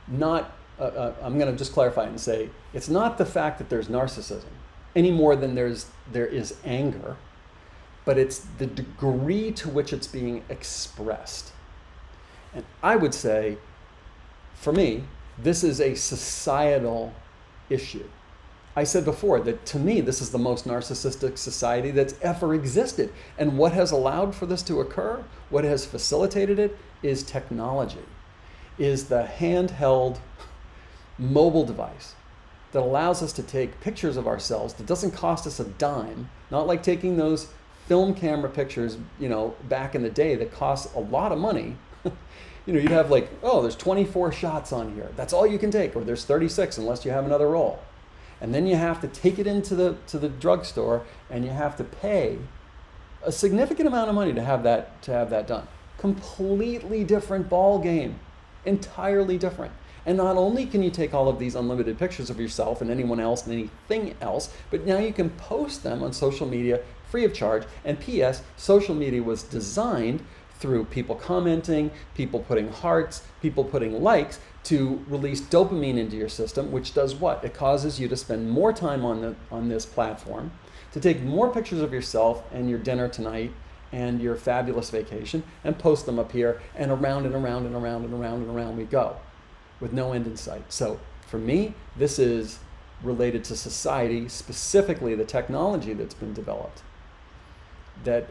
not, I'm going to just clarify and say, it's not the fact that there's narcissism any more than there is anger, but it's the degree to which it's being expressed. And I would say, for me, this is a societal issue. I said before that to me, this is the most narcissistic society that's ever existed. And what has allowed for this to occur, what has facilitated it, is technology, is the handheld mobile device that allows us to take pictures of ourselves that doesn't cost us a dime, not like taking those film camera pictures, back in the day that cost a lot of money. You'd have like, oh, there's 24 shots on here. That's all you can take, or there's 36 unless you have another roll. And then you have to take it into the drugstore, and you have to pay a significant amount of money to have that done. Completely different ball game, entirely different. And not only can you take all of these unlimited pictures of yourself and anyone else and anything else, but now you can post them on social media free of charge. And P.S., social media was designed through people commenting, people putting hearts, people putting likes, to release dopamine into your system, which does what? It causes you to spend more time on this platform, to take more pictures of yourself and your dinner tonight and your fabulous vacation, and post them up here, and around and around and around and around and around we go, with no end in sight. So for me, this is related to society, specifically the technology that's been developed, that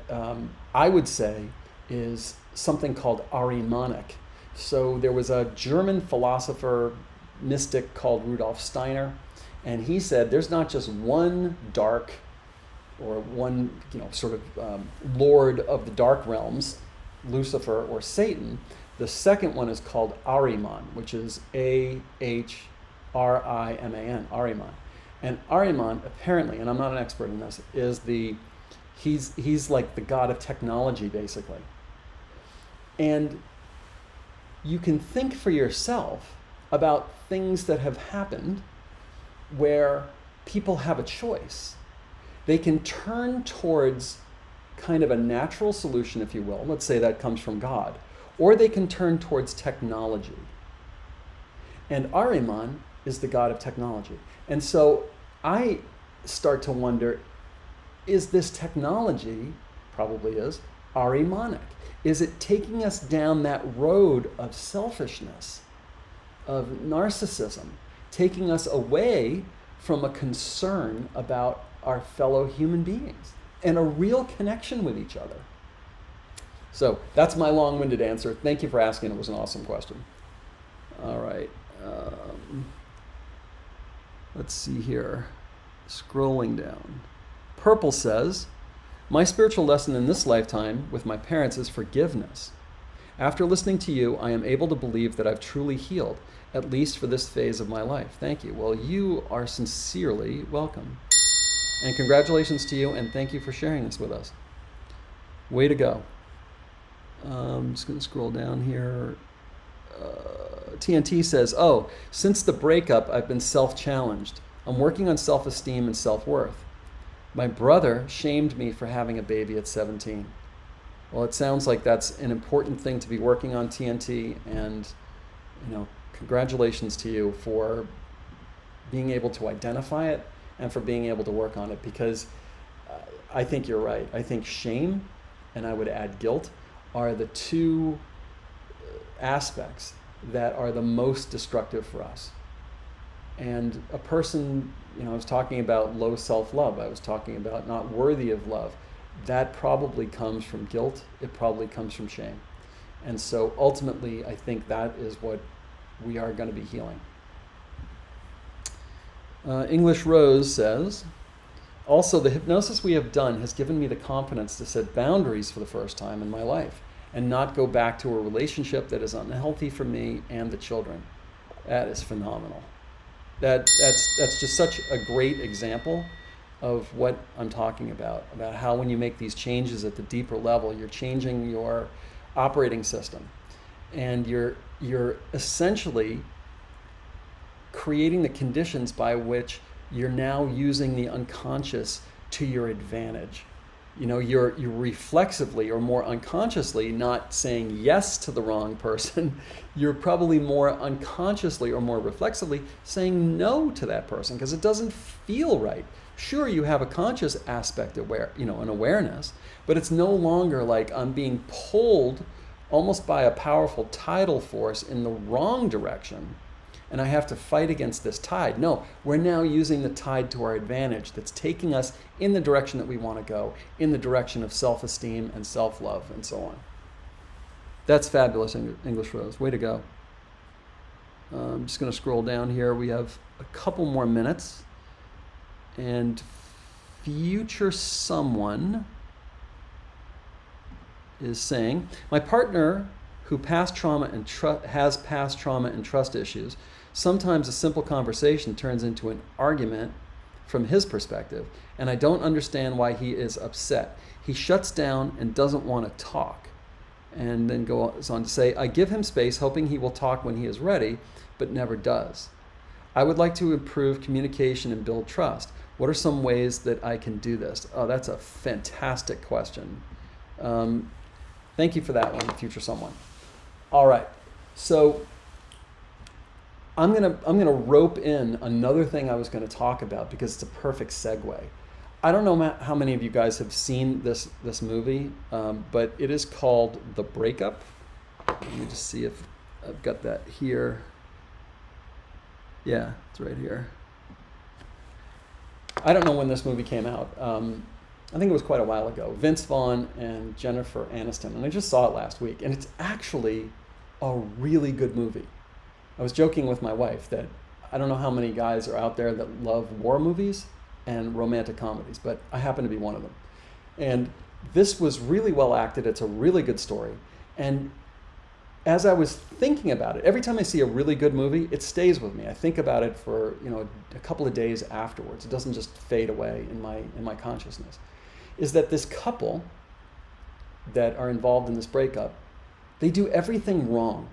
I would say is something called Ahrimanic. So there was a German philosopher, mystic called Rudolf Steiner, and he said there's not just one dark or one, sort of lord of the dark realms, Lucifer or Satan. The second one is called Ahriman, which is Ahriman, Ahriman. And Ahriman, apparently, and I'm not an expert in this, is he's like the god of technology, basically. And you can think for yourself about things that have happened where people have a choice. They can turn towards kind of a natural solution, if you will. Let's say that comes from God. Or they can turn towards technology. And Ahriman is the god of technology. And so I start to wonder, is this technology, probably is, Ahrimanic? Is it taking us down that road of selfishness, of narcissism, taking us away from a concern about our fellow human beings and a real connection with each other? So that's my long-winded answer. Thank you for asking. It was an awesome question. All right. Let's see here. Scrolling down. Purple says, my spiritual lesson in this lifetime with my parents is forgiveness. After listening to you, I am able to believe that I've truly healed, at least for this phase of my life. Thank you. Well, you are sincerely welcome. And congratulations to you, and thank you for sharing this with us. Way to go. I'm just going to scroll down here. TNT says, since the breakup, I've been self-challenged. I'm working on self-esteem and self-worth. My brother shamed me for having a baby at 17. Well, it sounds like that's an important thing to be working on, TNT, and congratulations to you for being able to identify it and for being able to work on it, because I think you're right. I think shame, and I would add guilt, are the two aspects that are the most destructive for us. And a person, I was talking about low self-love. I was talking about not worthy of love. That probably comes from guilt. It probably comes from shame. And so ultimately, I think that is what we are going to be healing. English Rose says, also, the hypnosis we have done has given me the confidence to set boundaries for the first time in my life and not go back to a relationship that is unhealthy for me and the children. That is phenomenal. That's just such a great example of what I'm talking about how when you make these changes at the deeper level, you're changing your operating system, and you're essentially creating the conditions by which you're now using the unconscious to your advantage. You're reflexively or more unconsciously not saying yes to the wrong person. You're probably more unconsciously or more reflexively saying no to that person because it doesn't feel right. Sure, you have a conscious aspect an awareness, but it's no longer like I'm being pulled almost by a powerful tidal force in the wrong direction, and I have to fight against this tide. No, we're now using the tide to our advantage that's taking us in the direction that we want to go, in the direction of self-esteem and self-love and so on. That's fabulous, English Rose. Way to go. I'm just going to scroll down here. We have a couple more minutes. And future someone is saying, my partner who has past trauma and trust issues, sometimes a simple conversation turns into an argument from his perspective, and I don't understand why he is upset. He shuts down and doesn't want to talk. And then goes on to say, I give him space hoping he will talk when he is ready, but never does. I would like to improve communication and build trust. What are some ways that I can do this? Oh, that's a fantastic question. Thank you for that one, future someone. All right, so I'm gonna rope in another thing I was gonna talk about because it's a perfect segue. I don't know how many of you guys have seen this movie, but it is called The Breakup. Let me just see if I've got that here. Yeah, it's right here. I don't know when this movie came out. I think it was quite a while ago. Vince Vaughn and Jennifer Aniston, and I just saw it last week, and it's actually a really good movie. I was joking with my wife that I don't know how many guys are out there that love war movies, and romantic comedies, but I happen to be one of them. And this was really well acted. It's a really good story. And as I was thinking about it, every time I see a really good movie, it stays with me. I think about it for a couple of days afterwards. It doesn't just fade away in my consciousness. Is that this couple that are involved in this breakup, they do everything wrong.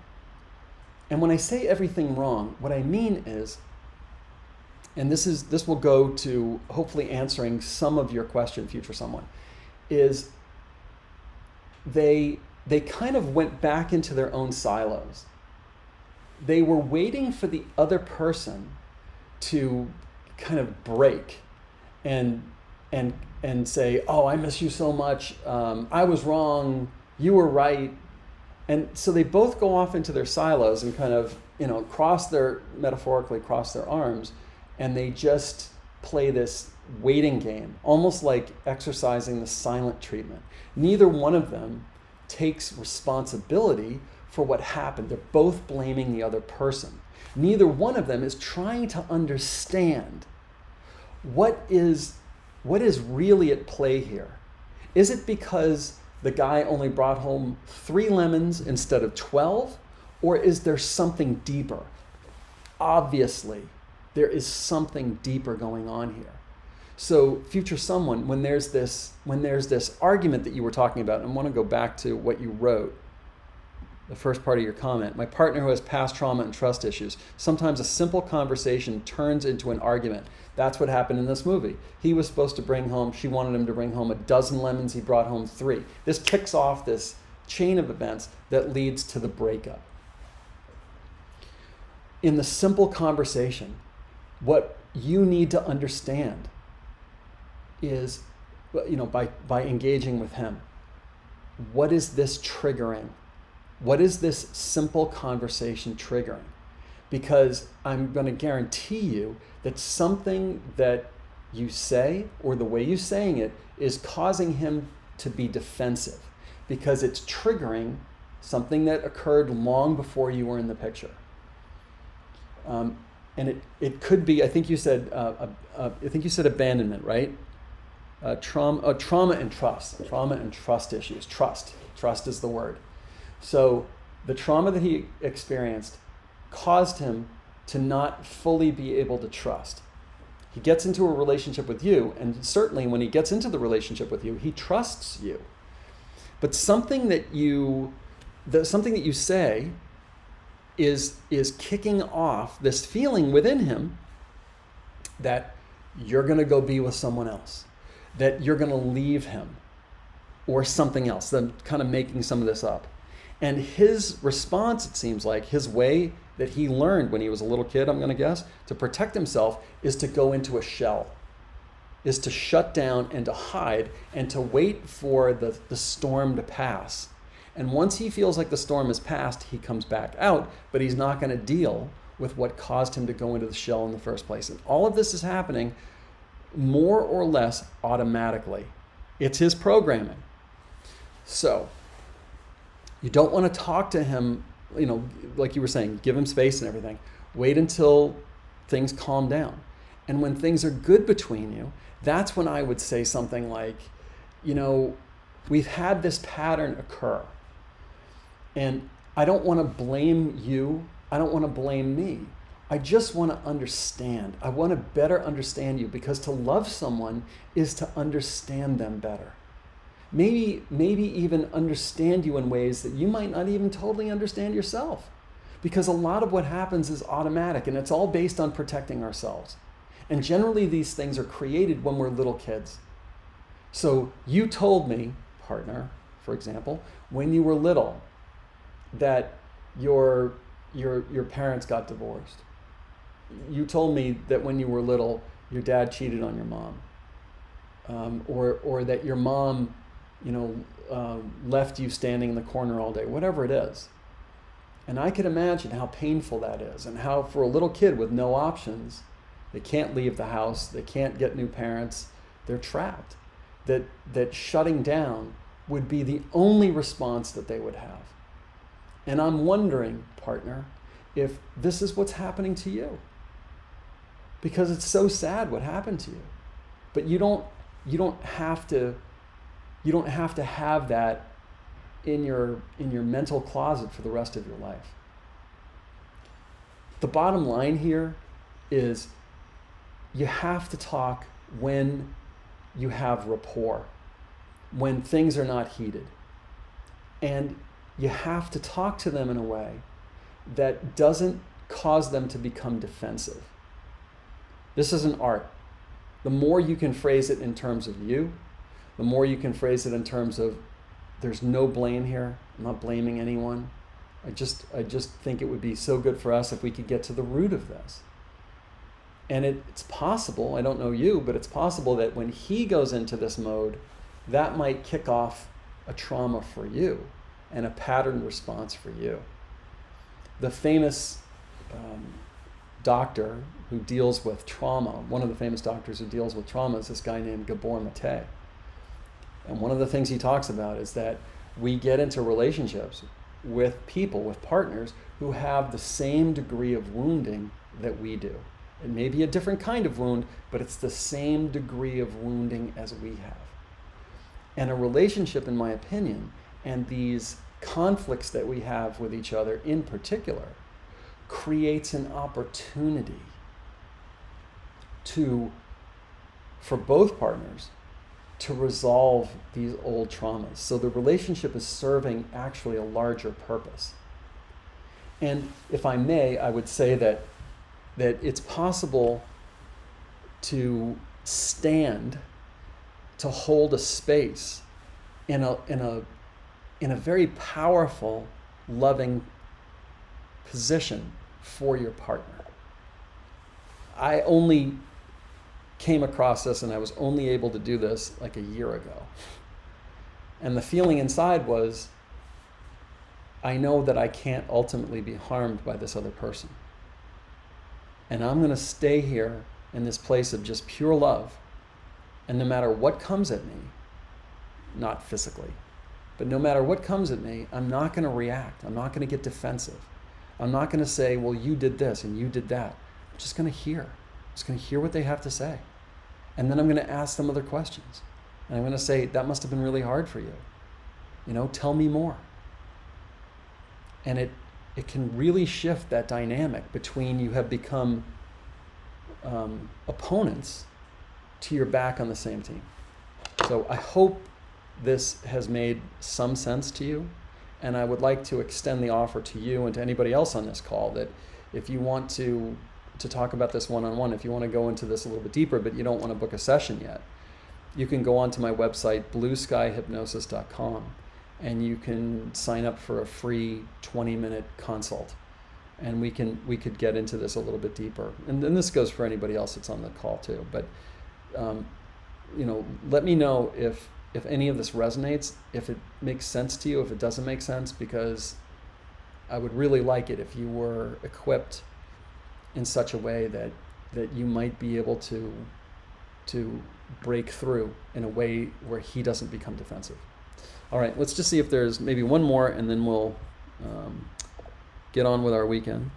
And when I say everything wrong, what I mean is, and this will go to hopefully answering some of your question, future someone, is they kind of went back into their own silos. They were waiting for the other person to kind of break and say, oh, I miss you so much. I was wrong. You were right. And so they both go off into their silos and kind of, metaphorically cross their arms, and they just play this waiting game, almost like exercising the silent treatment. Neither one of them takes responsibility for what happened. They're both blaming the other person. Neither one of them is trying to understand what is really at play here. Is it because the guy only brought home 3 lemons instead of 12? Or is there something deeper? Obviously, there is something deeper going on here. So, future someone, when there's this argument that you were talking about, and I want to go back to what you wrote, the first part of your comment. My partner who has past trauma and trust issues. Sometimes a simple conversation turns into an argument. That's what happened in this movie. He was supposed to bring home, she wanted him to bring home 12 lemons, he brought home 3. This kicks off this chain of events that leads to the breakup. In the simple conversation, what you need to understand is, by engaging with him, what is this triggering? What is this simple conversation triggering? Because I'm going to guarantee you that something that you say or the way you're saying it is causing him to be defensive, because it's triggering something that occurred long before you were in the picture. And it could be, I think you said abandonment, right? Trauma and trust issues. Trust is the word. So the trauma that he experienced caused him to not fully be able to trust. He gets into a relationship with you, and certainly when he gets into the relationship with you, he trusts you. But something that you say is kicking off this feeling within him that you're going to go be with someone else, that you're going to leave him, or something else. Then kind of making some of this up. And his response, it seems like, his way that he learned when he was a little kid, I'm going to guess, to protect himself is to go into a shell, is to shut down and to hide and to wait for the storm to pass. And once he feels like the storm has passed, he comes back out, but he's not going to deal with what caused him to go into the shell in the first place. And all of this is happening more or less automatically. It's his programming. So you don't want to talk to him, like you were saying, give him space and everything. Wait until things calm down. And when things are good between you, that's when I would say something like, we've had this pattern occur. And I don't want to blame you. I don't want to blame me. I just want to understand. I want to better understand you, because to love someone is to understand them better. Maybe even understand you in ways that you might not even totally understand yourself. Because a lot of what happens is automatic, and it's all based on protecting ourselves. And generally these things are created when we're little kids. So you told me, partner, for example, when you were little, that your parents got divorced. You told me that when you were little, your dad cheated on your mom, or that your mom, left you standing in the corner all day, whatever it is. And I could imagine how painful that is, and how for a little kid with no options, they can't leave the house, they can't get new parents, they're trapped. That shutting down would be the only response that they would have. And I'm wondering, partner, if this is what's happening to you. Because it's so sad what happened to you. But you don't have to have that in your mental closet for the rest of your life. The bottom line here is you have to talk when you have rapport, when things are not heated. And you have to talk to them in a way that doesn't cause them to become defensive. This is an art. The more you can phrase it in terms of you, the more you can phrase it in terms of there's no blame here, I'm not blaming anyone. I just think it would be so good for us if we could get to the root of this. And it's possible, I don't know you, but it's possible that when he goes into this mode, that might kick off a trauma for you and a pattern response for you. The famous doctor who deals with trauma, one of the famous doctors who deals with trauma is this guy named Gabor Mate. And one of the things he talks about is that we get into relationships with people, with partners, who have the same degree of wounding that we do. It may be a different kind of wound, but it's the same degree of wounding as we have. And a relationship, in my opinion, and these conflicts that we have with each other in particular, creates an opportunity for both partners to resolve these old traumas. So the relationship is serving actually a larger purpose. And if I may, I would say that it's possible to stand, to hold a space in a very powerful, loving position for your partner. I only came across this, and I was only able to do this like a year ago. And the feeling inside was, I know that I can't ultimately be harmed by this other person. And I'm going to stay here in this place of just pure love. And no matter what comes at me, not physically, but no matter what comes at me, I'm not going to react. I'm not going to get defensive. I'm not going to say, well, you did this and you did that. I'm just going to hear. I'm just going to hear what they have to say. And then I'm going to ask them other questions. And I'm going to say, that must have been really hard for you. Tell me more. And it can really shift that dynamic between you have become opponents to your back on the same team. So I hope this has made some sense to you. And I would like to extend the offer to you and to anybody else on this call that if you want to talk about this one-on-one, if you want to go into this a little bit deeper, but you don't want to book a session yet, you can go onto my website, BlueSkyHypnosis.com, and you can sign up for a free 20-minute consult. And we could get into this a little bit deeper. And then this goes for anybody else that's on the call too. But let me know if any of this resonates, if it makes sense to you, if it doesn't make sense, because I would really like it if you were equipped in such a way that you might be able to break through in a way where he doesn't become defensive. All right, let's just see if there's maybe one more, and then we'll get on with our weekend.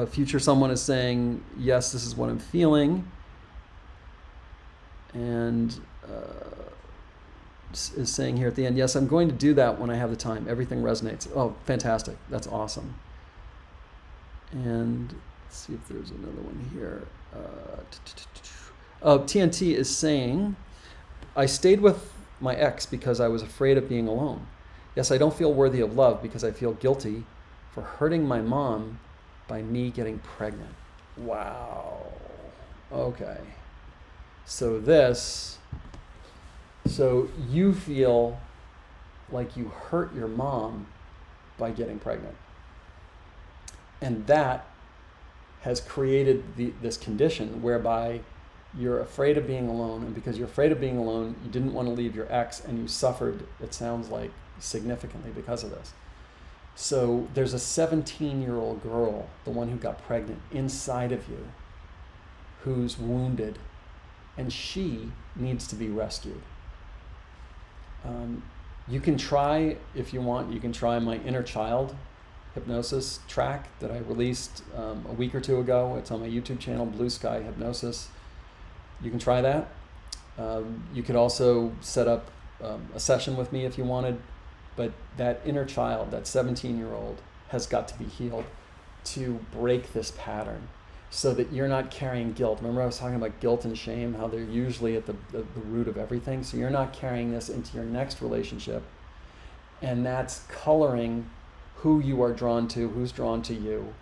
Future someone is saying, yes, this is what I'm feeling. And is saying here at the end, yes, I'm going to do that when I have the time. Everything resonates. Oh, fantastic. That's awesome. And let's see if there's another one here. TNT is saying, I stayed with my ex because I was afraid of being alone. Yes, I don't feel worthy of love because I feel guilty for hurting my mom by me getting pregnant. Wow. Okay. So you feel like you hurt your mom by getting pregnant. And that has created this condition whereby you're afraid of being alone, and because you're afraid of being alone, you didn't want to leave your ex, and you suffered, it sounds like, significantly because of this. So there's a 17-year-old girl, the one who got pregnant, inside of you, who's wounded, and she needs to be rescued. You can try, if you want, you can try my inner child hypnosis track that I released a week or two ago. It's on my YouTube channel, BlueSky Hypnosis. You can try that. You could also set up a session with me if you wanted, but that inner child, that 17-year-old, has got to be healed to break this pattern so that you're not carrying guilt. Remember I was talking about guilt and shame, how they're usually at the root of everything. So you're not carrying this into your next relationship, and that's coloring who you are drawn to, who's drawn to you,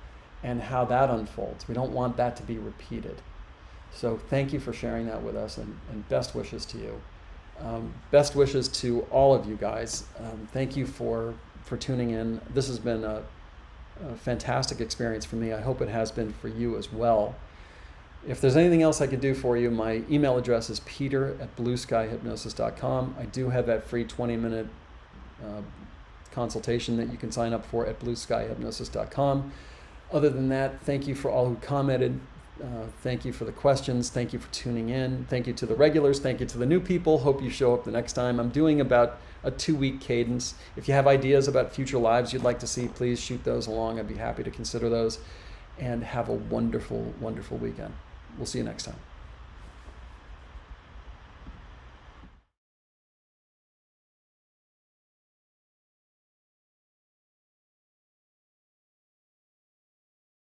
and how that unfolds. We don't want that to be repeated. So thank you for sharing that with us, and best wishes to you. Best wishes to all of you guys. Thank you for tuning in. This has been a fantastic experience for me. I hope it has been for you as well. If there's anything else I could do for you, my email address is peter@blueskyhypnosis.com. I do have that free 20-minute consultation that you can sign up for at blueskyhypnosis.com. Other than that, thank you for all who commented. Thank you for the questions. Thank you for tuning in. Thank you to the regulars. Thank you to the new people. Hope you show up the next time. I'm doing about a 2-week cadence. If you have ideas about future lives you'd like to see, please shoot those along. I'd be happy to consider those. And have a wonderful, wonderful weekend. We'll see you next time.